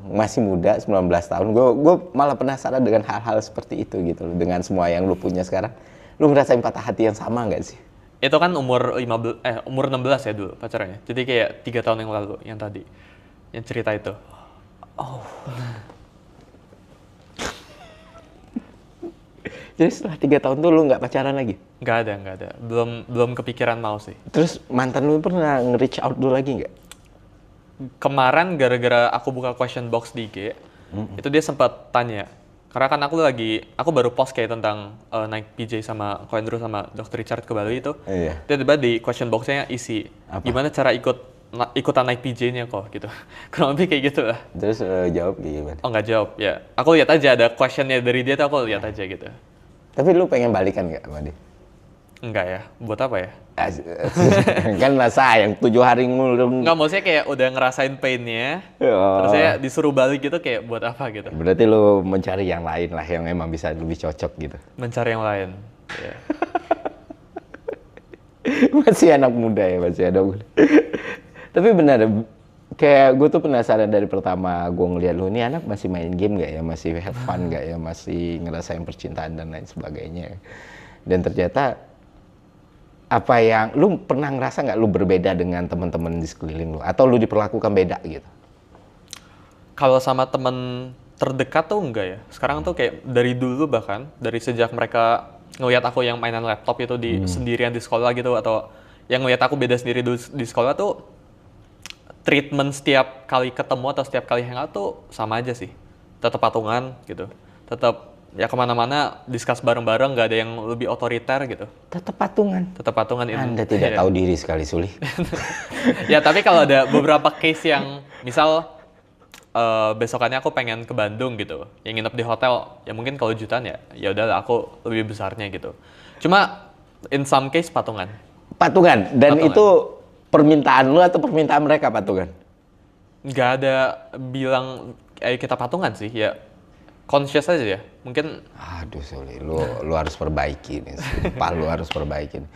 masih muda 19 tahun, gue malah penasaran dengan hal-hal seperti itu gitu loh. Dengan semua yang lu punya sekarang, lu ngerasain patah hati yang sama nggak sih? Itu kan umur 16 ya dulu pacarannya. Jadi kayak 3 tahun yang lalu yang tadi. Yang cerita itu. Oh. Jadi setelah 3 tahun tuh lu nggak pacaran lagi? Nggak ada. Belum kepikiran mau sih. Terus mantan lu pernah nge-reach out dulu lagi nggak? Kemarin gara-gara aku buka question box di IG, itu dia sempat tanya. Karena kan aku baru post kayak tentang naik PJ sama Ko Andrew sama Dr. Richard ke Bali itu. Iya. Tiba-tiba di question box-nya isi, Apa? gimana cara ikutan naik PJ-nya kok gitu. Kurang lebih kayak gitu lah. Terus jawab gimana? Oh nggak jawab, ya. Aku lihat aja ada question-nya dari dia tuh aku lihat aja gitu. Tapi lu pengen balikan nggak sama dia? Enggak ya, buat apa ya? Kan lah sayang 7 hari ngulung. Enggak, maksudnya kayak udah ngerasain pain-nya, Oh. terus saya disuruh balik gitu kayak buat apa gitu. Berarti lu mencari yang lain lah yang emang bisa lebih cocok gitu. Mencari yang lain. Ya. Masih anak muda ya, masih anak muda. Tapi benar, kayak gue tuh penasaran dari pertama gue ngeliat lu, ini anak masih main game nggak ya, masih have fun nggak ya, masih ngerasain percintaan dan lain sebagainya. Dan ternyata apa yang lu pernah ngerasa nggak lu berbeda dengan teman-teman di sekeliling lu, atau lu diperlakukan beda gitu? Kalau sama temen terdekat tuh enggak ya. Sekarang tuh kayak dari dulu bahkan, dari sejak mereka ngelihat aku yang mainan laptop itu di sendirian di sekolah gitu, atau yang ngelihat aku beda sendiri dulu di sekolah tuh, treatment setiap kali ketemu atau setiap kali hangout tuh sama aja sih. Tetap patungan gitu. Tetap ya kemana-mana discuss bareng-bareng, nggak ada yang lebih otoriter gitu. Tetap patungan. Tetap patungan itu. Anda tidak tahu diri sekali, Suli. Ya tapi kalau ada beberapa case yang misal besokannya aku pengen ke Bandung gitu, yang nginep di hotel, ya mungkin kalau jutaan ya udahlah aku lebih besarnya gitu. Cuma in some case patungan. Patungan. Dan Patungan. itu permintaan lu atau permintaan mereka patungan? Nggak ada bilang ayo kita patungan sih, ya conscious aja ya. Mungkin Aduh, Suli, lu harus perbaiki nih. Sumpah lu harus perbaiki.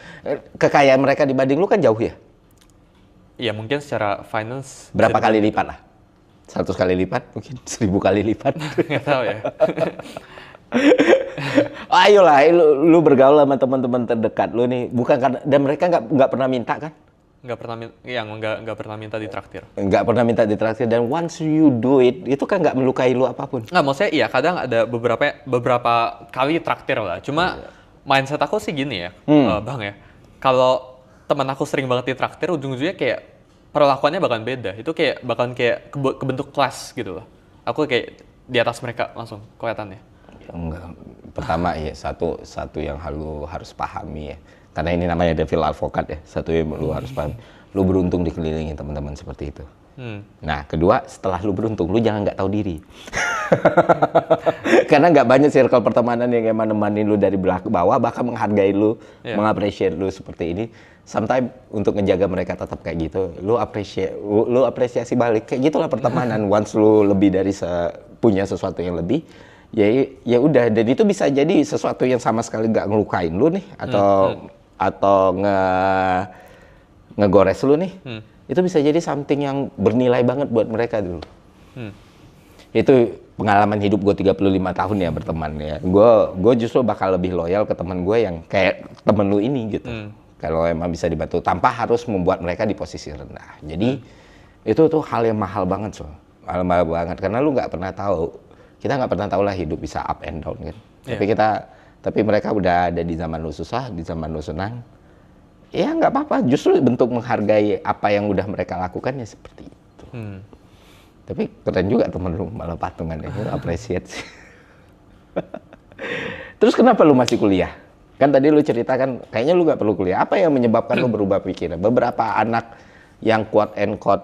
Kekayaan mereka dibanding lu kan jauh ya? ya mungkin secara finance Berapa bisa kali lipat lah? 100 kali lipat? Mungkin 1000 kali lipat? nggak tahu ya. Ayolah, lu bergaul sama teman-teman terdekat lu nih, bukan karena, dan mereka nggak pernah minta kan? Nggak pernah minta ditraktir. Nggak pernah minta ditraktir, dan once you do it, itu kan nggak melukai lu apapun. Nggak, maksudnya iya kadang ada beberapa kali traktir lah. Cuma mindset aku sih gini ya, Bang ya. Kalau teman aku sering banget ditraktir, ujung-ujungnya kayak perlakuannya bakalan beda. Itu kayak bakalan kayak kebentuk kelas gitu loh. Aku kayak di atas mereka langsung kelihatannya. Enggak. Pertama ya, satu yang lu harus pahami ya. Karena ini namanya devil advocate ya. Satu yang lu harus pahami. Lu beruntung dikelilingi teman-teman seperti itu. Nah, kedua, setelah lu beruntung, lu jangan nggak tahu diri. Karena nggak banyak circle pertemanan yang emang nemanin lu dari belakang ke bawah, bahkan menghargai lu, mengapresiasi lu seperti ini. Sometimes untuk ngejaga mereka tetap kayak gitu, lu apresiasi balik. Kayak gitulah pertemanan. Once lu lebih dari punya sesuatu yang lebih, ya udah. Dan itu bisa jadi sesuatu yang sama sekali nggak ngelukain lu nih, atau ngegores lu nih. Itu bisa jadi something yang bernilai banget buat mereka dulu. Itu pengalaman hidup gue 35 tahun ya berteman ya. Gue justru bakal lebih loyal ke teman gue yang kayak temen lu ini gitu. Kalau emang bisa dibantu tanpa harus membuat mereka di posisi rendah. Jadi itu tuh hal yang mahal banget, hal mahal banget, karena lu nggak pernah tahu. Kita nggak pernah tahu lah hidup bisa up and down kan. Tapi mereka udah ada di zaman lu susah, di zaman lu senang. Ya nggak apa-apa, justru bentuk menghargai apa yang udah mereka lakukan ya seperti itu. Tapi keren juga temen lu malah patungan ya, lu appreciate sih. Terus kenapa lu masih kuliah? Kan tadi lu ceritakan kayaknya lu nggak perlu kuliah. Apa yang menyebabkan lu berubah pikiran? Beberapa anak yang quote and quote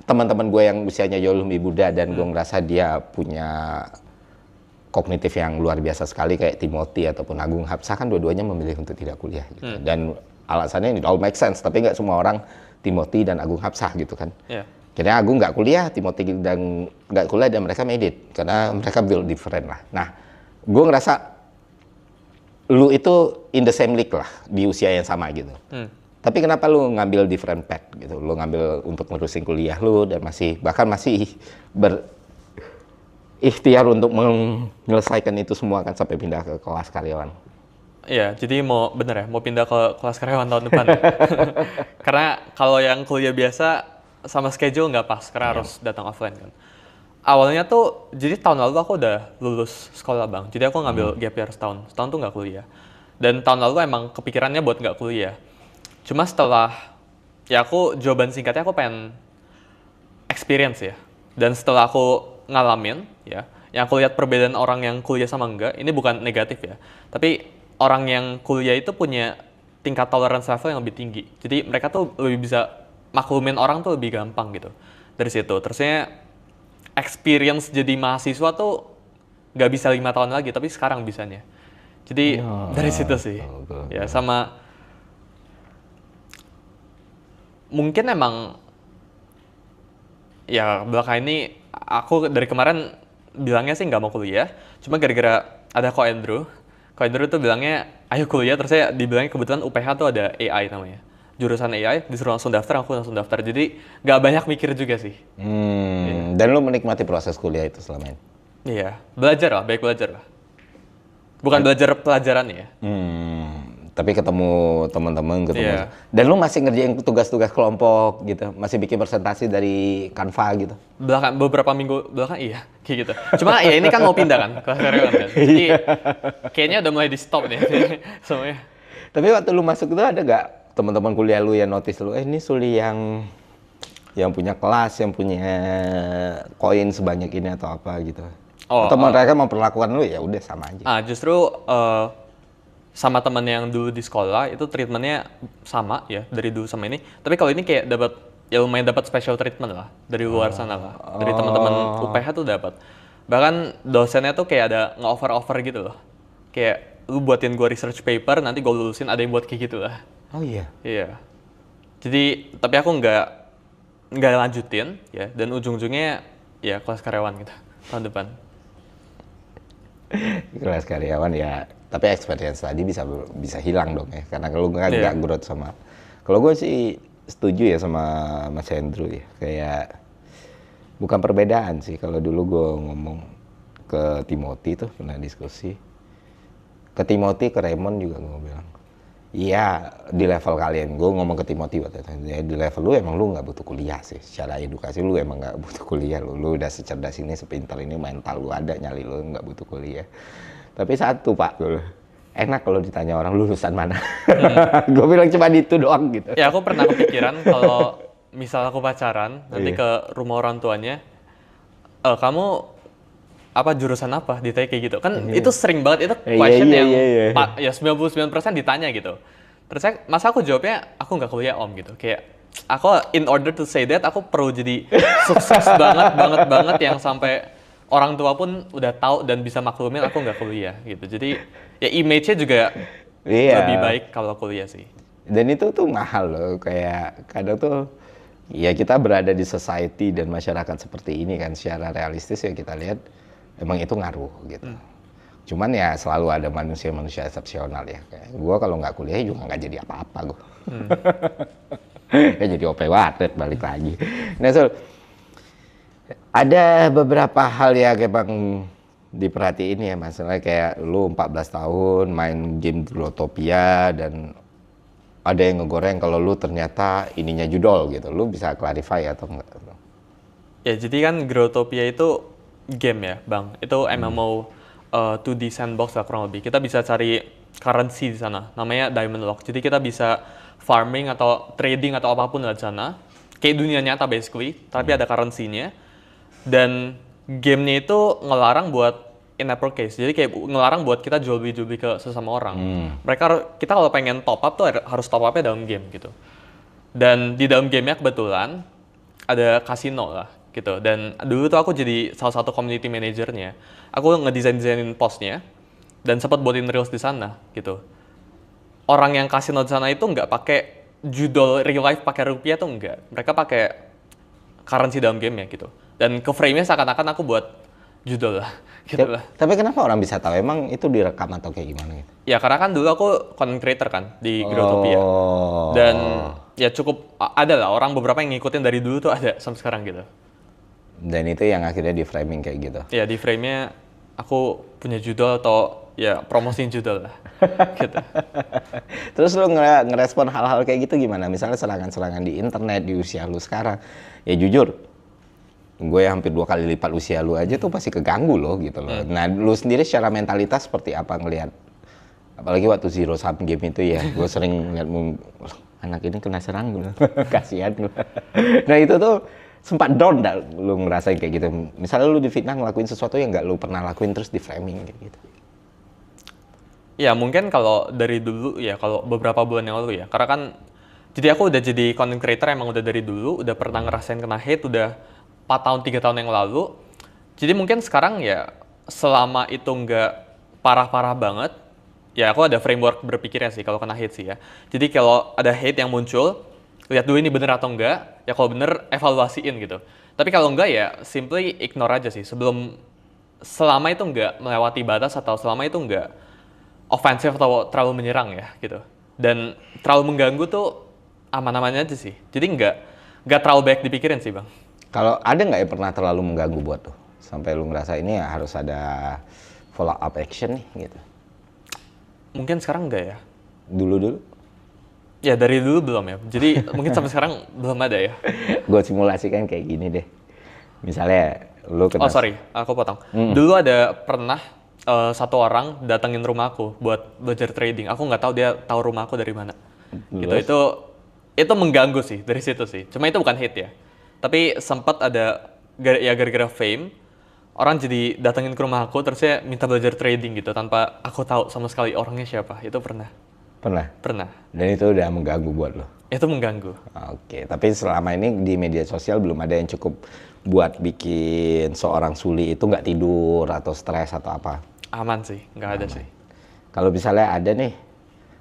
teman-teman gue yang usianya jauh lebih muda dan gue ngerasa dia punya kognitif yang luar biasa sekali kayak Timothy ataupun Agung Hapsah, kan dua-duanya memilih untuk tidak kuliah gitu. Dan alasannya it all make sense, tapi nggak semua orang Timothy dan Agung Hapsah gitu kan. Karena Agung nggak kuliah, Timothy dan nggak kuliah, dan mereka made it karena mereka build different lah. Nah, gue ngerasa lu itu in the same league lah di usia yang sama gitu. Tapi kenapa lu ngambil different path gitu? Lu ngambil untuk nerusin kuliah lu dan bahkan masih berikhtiar untuk menyelesaikan itu semua kan sampai pindah ke kelas karyawan. Iya, jadi mau pindah ke kelas karyawan tahun depan. Karena kalau yang kuliah biasa sama schedule nggak pas, karena harus datang offline kan. Awalnya tuh, jadi tahun lalu aku udah lulus sekolah bang, jadi aku ngambil gap year setahun tuh nggak kuliah. Dan tahun lalu emang kepikirannya buat nggak kuliah. Cuma setelah, ya jawaban singkatnya aku pengen experience ya. Dan setelah aku ngalamin, ya, yang aku lihat perbedaan orang yang kuliah sama enggak, ini bukan negatif ya. Tapi orang yang kuliah itu punya tingkat tolerance level yang lebih tinggi. Jadi mereka tuh lebih bisa maklumin orang tuh lebih gampang gitu. Dari situ, terusnya experience jadi mahasiswa tuh nggak bisa 5 tahun lagi, tapi sekarang bisanya. Jadi dari situ sih, ya sama mungkin emang ya belakang ini aku dari kemarin bilangnya sih nggak mau kuliah, cuma gara-gara ada Ko Andrew tuh bilangnya ayo kuliah, terus saya dibilangnya kebetulan UPH tuh ada AI namanya, jurusan AI, disuruh langsung daftar, aku langsung daftar, jadi nggak banyak mikir juga sih. Dan lu menikmati proses kuliah itu selama ini? Iya, belajar lah, baik belajar lah. Bukan belajar pelajaran ya. Tapi ketemu teman-teman, Dan lu masih ngerjain tugas-tugas kelompok gitu, masih bikin presentasi dari Canva gitu? Beberapa minggu belakang iya, kayak gitu. Cuma ya ini kan mau pindah kan, kelas karyawan kan. Jadi kayaknya udah mulai di stop nih semuanya. Tapi waktu lu masuk itu ada nggak teman-teman kuliah lu yang notice lu, ini Suli yang punya kelas, yang punya koin sebanyak ini atau apa gitu? Atau mereka memperlakukan lu ya udah sama aja? Justru sama teman yang dulu di sekolah itu treatmentnya sama ya dari dulu sama ini. Tapi kalau ini kayak lumayan dapat special treatment lah dari luar sana lah. Dari teman-teman UPH tuh dapat. Bahkan dosennya tuh kayak ada nge-offer gitu loh. Kayak lu buatin gua research paper, nanti gua lulusin, ada yang buat kayak gitu lah. Oh iya? Iya. Jadi tapi aku nggak lanjutin ya, dan ujung-ujungnya ya kelas karyawan gitu tahun depan. Kelas karyawan ya, tapi experience tadi bisa hilang dong ya, karena kalau nggak growth sama. Kalau gue sih setuju ya sama Mas Andrew ya, kayak bukan perbedaan sih. Kalau dulu gue ngomong ke Timothy tuh pernah diskusi, ke Timothy, ke Raymond juga gue bilang, iya di level kalian, gue ngomong ke Timothy waktu itu, ya, di level lu emang lu nggak butuh kuliah sih, secara edukasi lu emang nggak butuh kuliah, lu udah secerdas ini, sepintar ini, mental lu ada, nyali lu nggak butuh kuliah. Tapi satu pak, dulu enak kalau ditanya orang lulusan mana, gue bilang cuma itu doang gitu. Ya aku pernah kepikiran kalau misal aku pacaran nanti ke rumah orang tuanya, kamu apa jurusan apa, ditanya kayak gitu kan. Itu sering banget, itu question yang ya 99% ditanya gitu. Terus masa aku jawabnya aku nggak kuliah om gitu, kayak aku in order to say that aku perlu jadi sukses banget yang sampai orang tua pun udah tahu dan bisa maklumin aku nggak kuliah gitu. Jadi ya image-nya juga lebih baik kalau kuliah sih. Dan itu tuh mahal loh, kayak kadang tuh ya kita berada di society dan masyarakat seperti ini kan, secara realistis ya kita lihat emang itu ngaruh gitu. Cuman ya selalu ada manusia-manusia eksepsional ya. Kayak gue kalau nggak kuliah juga nggak jadi apa-apa gue. Ya jadi OP Watet balik lagi. Nah ada beberapa hal ya kayak bang diperhatiin ya, masalah kayak lu 14 tahun main game Growtopia dan ada yang ngegoreng kalau lu ternyata ininya judol gitu. Lu bisa clarify atau enggak? Ya jadi kan Growtopia itu game ya bang, itu MMO 2D sandbox lah kurang lebih. Kita bisa cari currency di sana, namanya Diamond Lock. Jadi kita bisa farming atau trading atau apapun di sana, kayak dunia nyata basically, tapi ada currency-nya. Dan gamenya itu ngelarang buat in-app purchase, jadi kayak ngelarang buat kita jual beli ke sesama orang. Kita kalau pengen top up tuh harus top up-nya dalam game gitu. Dan di dalam gamenya kebetulan ada kasino lah gitu. Dan dulu tuh aku jadi salah satu community manajernya. Aku ngedesainin postnya dan sempat buatin reels di sana gitu. Orang yang kasino di sana itu nggak pakai judul real life pakai rupiah tuh enggak. Mereka pakai currency dalam game ya gitu. Dan ke frame-nya seakan-akan aku buat judul lah, gitu lah. Tapi kenapa orang bisa tahu? Emang itu direkam atau kayak gimana gitu? Ya karena kan dulu aku content creator kan di Growtopia. Dan ya cukup ada lah orang beberapa yang ngikutin dari dulu tuh ada sampai sekarang gitu. Dan itu yang akhirnya di framing kayak gitu. Ya di frame-nya aku punya judul atau ya promosiin judul lah. Gitu. Terus lu ngerespon hal-hal kayak gitu gimana? Misalnya serangan-serangan di internet di usia lu sekarang. Ya jujur, gue hampir 2 kali lipat usia lu aja tuh pasti keganggu loh gitu loh. Nah lu sendiri secara mentalitas seperti apa ngelihat? Apalagi waktu Zero Sum Game itu ya, gue sering ngeliat anak ini kena serang gue, kasihan gue. Nah itu tuh sempat down dah lu ngerasain kayak gitu. Misalnya lu difitnah ngelakuin sesuatu yang nggak lu pernah lakuin terus di framing kayak gitu. Ya mungkin kalau dari dulu ya, kalau beberapa bulan yang lalu ya, karena kan jadi aku udah jadi content creator emang udah dari dulu, udah pernah ngerasain kena hate udah 4 tahun 3 tahun yang lalu. Jadi mungkin sekarang ya selama itu nggak parah-parah banget, ya aku ada framework berpikirnya sih kalau kena hate sih ya. Jadi kalau ada hate yang muncul, lihat dulu ini bener atau enggak, ya kalau bener evaluasiin gitu. Tapi kalau enggak ya simply ignore aja sih selama itu enggak melewati batas atau selama itu enggak ofensif atau terlalu menyerang ya gitu. Dan terlalu mengganggu tuh aman-aman aja sih. Jadi enggak terlalu banyak dipikirin sih bang. Kalau ada nggak yang pernah terlalu mengganggu buat tuh? Sampai lu ngerasa ini ya harus ada follow up action nih gitu. Mungkin sekarang enggak ya. Dulu-dulu? Ya dari dulu belum ya. Jadi mungkin sampai sekarang belum ada ya. Gue simulasikan kayak gini deh. Misalnya lu kena... Oh sorry, aku potong. Dulu ada pernah satu orang datengin rumahku buat belajar trading. Aku nggak tahu dia tahu rumah aku dari mana. Gitu. Itu mengganggu sih dari situ sih. Cuma itu bukan hate ya. Tapi sempat ada ya gara-gara fame orang jadi datengin ke rumah aku terus saya minta belajar trading gitu tanpa aku tahu sama sekali orangnya siapa. Itu pernah. Pernah. Dan itu udah mengganggu buat lo? Itu mengganggu. Oke, tapi selama ini di media sosial belum ada yang cukup buat bikin seorang Suli itu nggak tidur atau stres atau apa? Aman sih, nggak ada sih. Kalau misalnya ada nih,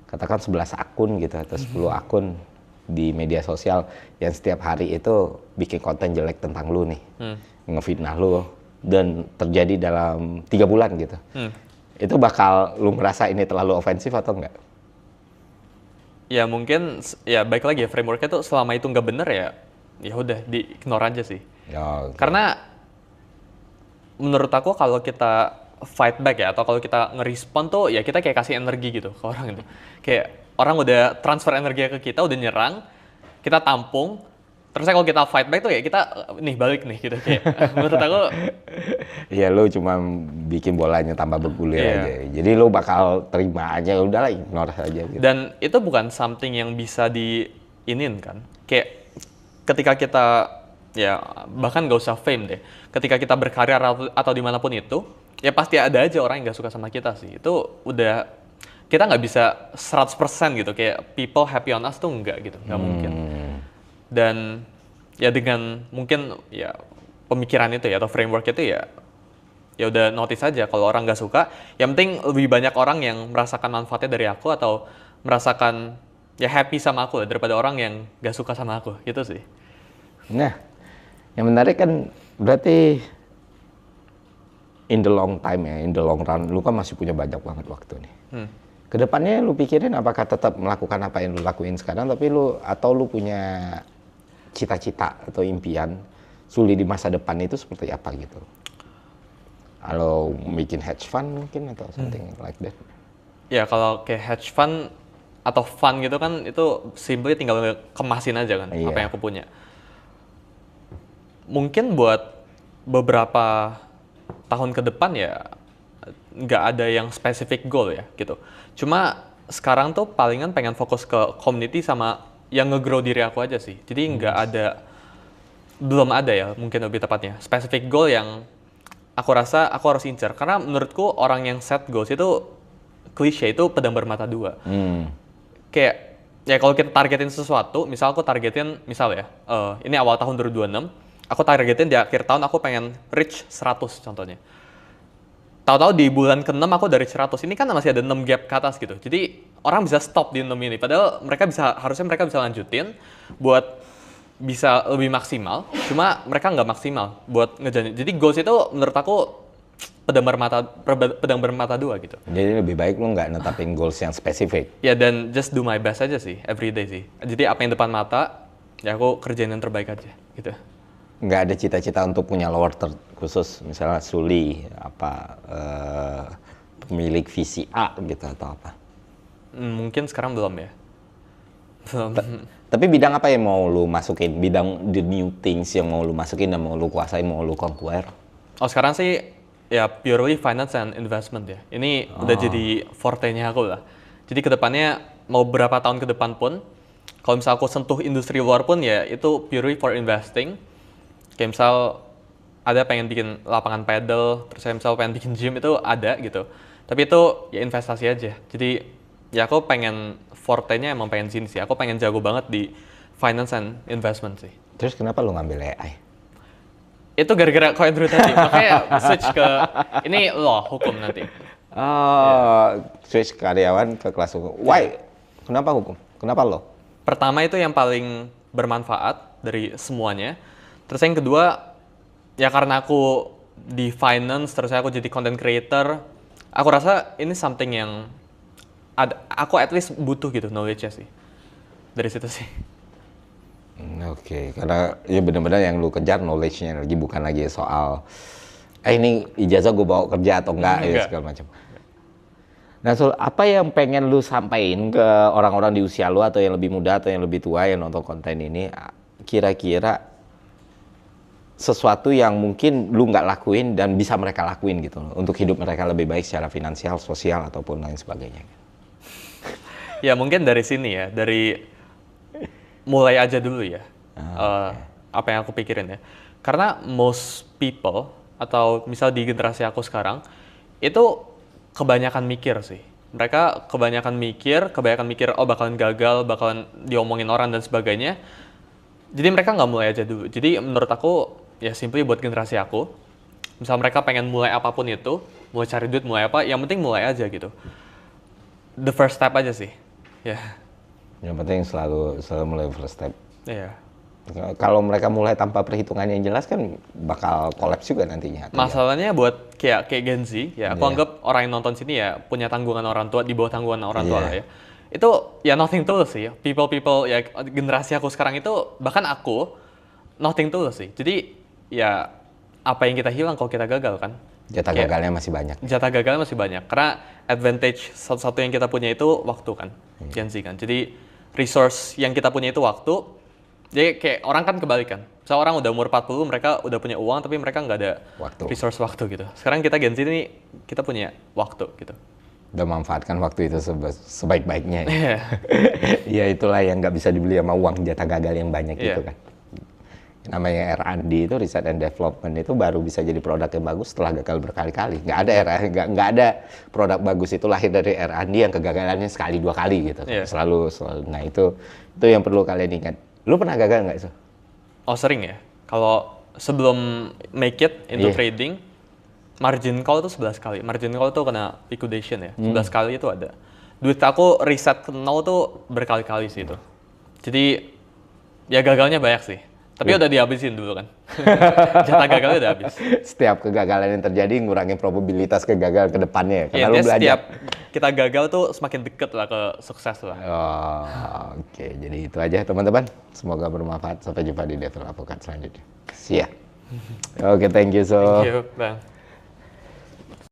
katakan 11 akun gitu atau 10 akun di media sosial yang setiap hari itu bikin konten jelek tentang lu nih, ngefitnah lu dan terjadi dalam 3 bulan gitu. Itu bakal lu merasa ini terlalu ofensif atau enggak? Ya mungkin ya baik lagi ya frameworknya tuh selama itu nggak bener ya udah di ignore aja sih. Ya, okay. Karena menurut aku kalau kita fight back ya atau kalau kita ngerespon tuh ya kita kayak kasih energi gitu ke orang itu. Kayak orang udah transfer energi ke kita, udah nyerang, kita tampung. Terus kalau kita fight back tuh ya kita nih balik nih gitu kayak menurut aku. Iya lu cuma bikin bolanya tambah bergulir aja. Jadi lu bakal terima aja, udahlah ignore aja gitu. Dan itu bukan something yang bisa diinin kan. Kayak ketika kita ya bahkan gak usah fame deh. Ketika kita berkarya atau dimanapun itu, ya pasti ada aja orang yang gak suka sama kita sih. Itu udah kita nggak bisa 100% gitu kayak people happy on us tuh enggak gitu, nggak mungkin. Dan ya dengan mungkin ya pemikiran itu ya atau framework itu ya udah notice aja kalau orang nggak suka. Yang penting lebih banyak orang yang merasakan manfaatnya dari aku atau merasakan ya happy sama aku daripada orang yang nggak suka sama aku gitu sih. Nah, yang menarik kan berarti in the long time ya, in the long run, lu kan masih punya banyak banget waktu nih. Kedepannya lu pikirin apakah tetap melakukan apa yang lu lakuin sekarang, tapi lu punya cita-cita atau impian Suli di masa depan itu seperti apa gitu? Kalau bikin hedge fund mungkin atau something like that? Ya kalau kayak hedge fund atau fund gitu kan itu simply tinggal kemasin aja kan apa yang aku punya. Mungkin buat beberapa tahun ke depan ya nggak ada yang spesifik goal ya gitu. Cuma sekarang tuh palingan pengen fokus ke community sama yang nge-grow diri aku aja sih. Jadi belum ada ya mungkin lebih tepatnya spesifik goal yang aku rasa aku harus incar. Karena menurutku orang yang set goals itu klise, itu pedang bermata dua. Kayak ya kalau kita targetin sesuatu, misal aku targetin ini awal tahun 2026, aku targetin di akhir tahun aku pengen reach 100 contohnya. Tahu-tahu di bulan ke-6 aku dari 100. Ini kan masih ada 6 gap ke atas gitu. Jadi orang bisa stop di 6 ini. Padahal harusnya mereka bisa lanjutin buat bisa lebih maksimal. Cuma mereka nggak maksimal buat ngejalanin. Jadi goals itu menurut aku pedang bermata dua gitu. Jadi lebih baik lu nggak netapin goals yang spesifik. Ya dan just do my best aja sih, everyday sih. Jadi apa yang depan mata, ya aku kerjain yang terbaik aja gitu. Nggak ada cita-cita untuk punya lower third khusus, misalnya Suli, pemilik visi A gitu atau apa? Mungkin sekarang belum ya. Belum. Tapi bidang apa yang mau lu masukin? Bidang the new things yang mau lu masukin dan mau lu kuasain, mau lu conquer? Oh sekarang sih ya purely finance and investment ya. Ini udah jadi forte-nya aku lah. Jadi kedepannya mau berapa tahun ke depan pun, kalau misal aku sentuh industri luar pun ya itu purely for investing. Kayak misal ada pengen bikin lapangan paddle, terus saya misal pengen bikin gym itu ada gitu. Tapi itu ya investasi aja. Jadi ya aku pengen forte-nya emang pengen sini sih. Aku pengen jago banget di finance and investment sih. Terus kenapa lu ngambil AI? Itu gara-gara kau Andrew tadi, makanya switch ke ini law hukum nanti. Switch karyawan ke kelas hukum. Why? Kenapa hukum? Kenapa lo? Pertama itu yang paling bermanfaat dari semuanya. Terus yang kedua, ya karena aku di finance, terus aku jadi content creator, aku rasa ini something yang aku at least butuh gitu knowledge-nya sih. Dari situ sih. Oke, karena ya benar-benar yang lu kejar knowledge-nya lagi, bukan lagi soal ini ijazah gue bawa kerja atau enggak ya segala macam. Nah, Sul, apa yang pengen lu sampaikan ke orang-orang di usia lu atau yang lebih muda atau yang lebih tua yang nonton konten ini, kira-kira sesuatu yang mungkin lu nggak lakuin dan bisa mereka lakuin gitu loh, untuk hidup mereka lebih baik secara finansial, sosial ataupun lain sebagainya. Ya mungkin dari sini ya, dari mulai aja dulu ya. Apa yang aku pikirin ya. Karena most people atau misal di generasi aku sekarang itu kebanyakan mikir sih. Mereka kebanyakan mikir oh bakalan gagal, bakalan diomongin orang dan sebagainya. Jadi mereka nggak mulai aja dulu. Jadi menurut aku ya simply buat generasi aku, misal mereka pengen mulai apapun itu, mulai cari duit, mulai apa, yang penting mulai aja gitu. The first step aja sih. Ya. Yang penting selalu mulai first step. Iya. Kalau mereka mulai tanpa perhitungan yang jelas kan bakal kolaps juga nantinya. Masalahnya buat kayak Gen Z, ya aku anggap orang yang nonton sini ya punya tanggungan orang tua, di bawah tanggungan orang tua lah ya. Itu ya nothing tulus sih. People ya generasi aku sekarang itu, bahkan aku nothing tulus sih. Jadi ya apa yang kita hilang kalau kita gagal kan? Jatah gagalnya masih banyak. Jatah gagalnya masih banyak. Karena advantage satu-satu yang kita punya itu waktu kan, Gen Z kan. Jadi resource yang kita punya itu waktu. Jadi kayak orang kan kebalikan. Misalnya orang udah umur 40, mereka udah punya uang tapi mereka nggak ada resource waktu gitu. Sekarang kita Gen Z ini, kita punya waktu gitu. Udah manfaatkan waktu itu sebaik-baiknya. Ya itulah yang nggak bisa dibeli sama uang, jatah gagal yang banyak gitu kan. Namanya R&D itu, research and development, itu baru bisa jadi produk yang bagus setelah gagal berkali-kali. Nggak ada produk bagus itu lahir dari R&D yang kegagalannya sekali dua kali gitu. Selalu. Nah itu yang perlu kalian ingat. Lu pernah gagal nggak, So? Oh sering ya. Kalau sebelum make it into trading, margin call itu 11 kali. Margin call itu kena liquidation ya. 11 kali itu ada. Duit aku reset ke nol tuh berkali-kali sih itu. Jadi ya gagalnya banyak sih. Tapi udah dihabisin dulu kan. Jatah gagalnya udah habis. Setiap kegagalan yang terjadi ngurangin probabilitas kegagalan ke depannya. Karena lu belajar. Setiap kita gagal tuh semakin deket lah ke sukses lah. Oke. Jadi itu aja teman-teman. Semoga bermanfaat. Sampai jumpa di Devil Advocate selanjutnya. See ya. Oke, thank you, So. Thank you, Bang.